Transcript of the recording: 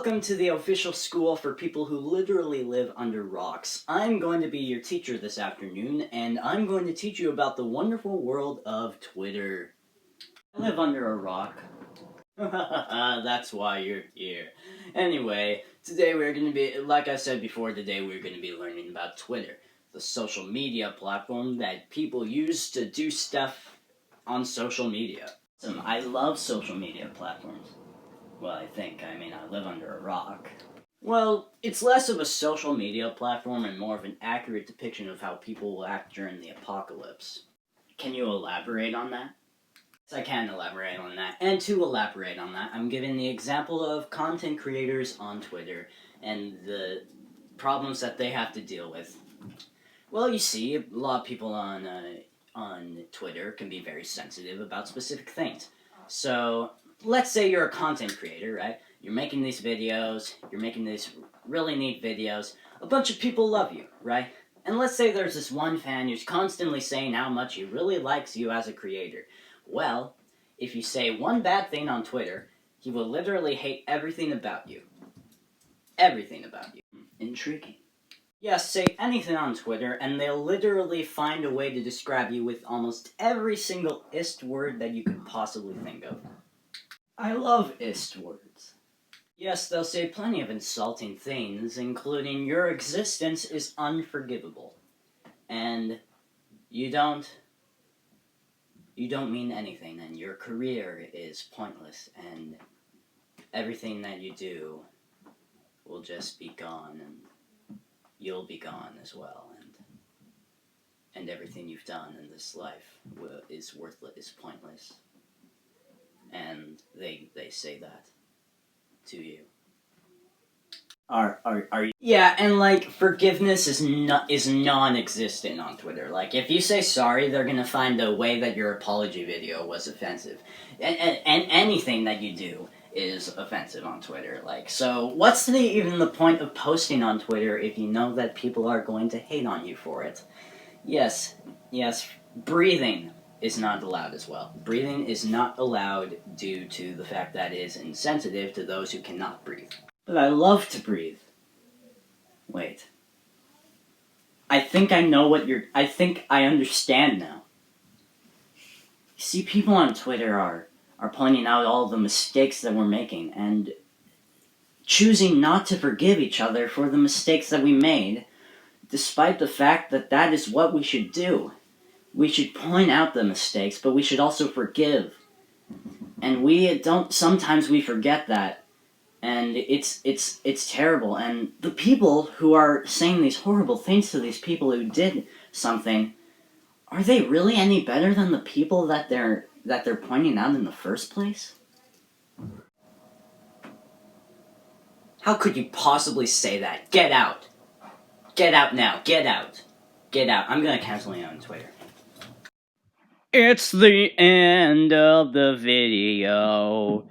welcome to the official school for people who literally live under rocks. I'm going to be your teacher this afternoon, and I'm going to teach you about the wonderful world of Twitter. I live under a rock. That's why you're here. Anyway, today we're going to be, like I said before, today we're going to be learning about Twitter, the social media platform that people use to do stuff on social media. I love social media platforms. Well, I live under a rock. Well, it's less of a social media platform and more of an accurate depiction of how people will act during the apocalypse. Can you elaborate on that? Yes, I can elaborate on that. And to elaborate on that, I'm giving the example of content creators on Twitter and the problems that they have to deal with. Well, you see, a lot of people on Twitter can be very sensitive about specific things. So, let's say you're a content creator, right? You're making these videos, you're making these really neat videos, a bunch of people love you, right? And let's say there's this one fan who's constantly saying how much he really likes you as a creator. Well, if you say one bad thing on Twitter, he will literally hate everything about you. Everything about you. Intriguing. Yes, say anything on Twitter, and they'll literally find a way to describe you with almost every single ist word that you could possibly think of. I love ist words. Yes, they'll say plenty of insulting things, including your existence is unforgivable, and you don't mean anything, and your career is pointless, and everything that you do will just be gone, and you'll be gone as well, and everything you've done in this life is worthless, is pointless. And they say that to you. Are you? Yeah, and like forgiveness is non-existent on Twitter. Like if you say sorry, they're gonna find a way that your apology video was offensive, and anything that you do is offensive on Twitter. Like, so what's even the point of posting on Twitter if you know that people are going to hate on you for it? Yes, breathing is not allowed as well. Breathing is not allowed due to the fact that it is insensitive to those who cannot breathe. But I love to breathe. Wait. I think I understand now. You see, people on Twitter are pointing out all the mistakes that we're making and choosing not to forgive each other for the mistakes that we made, despite the fact that that is what we should do. We should point out the mistakes, but we should also forgive. And sometimes we forget that. And it's terrible. And the people who are saying these horrible things to these people who did something, are they really any better than the people that they're pointing out in the first place? How could you possibly say that? Get out. Get out now. Get out. Get out. I'm gonna cancel you on Twitter. It's the end of the video.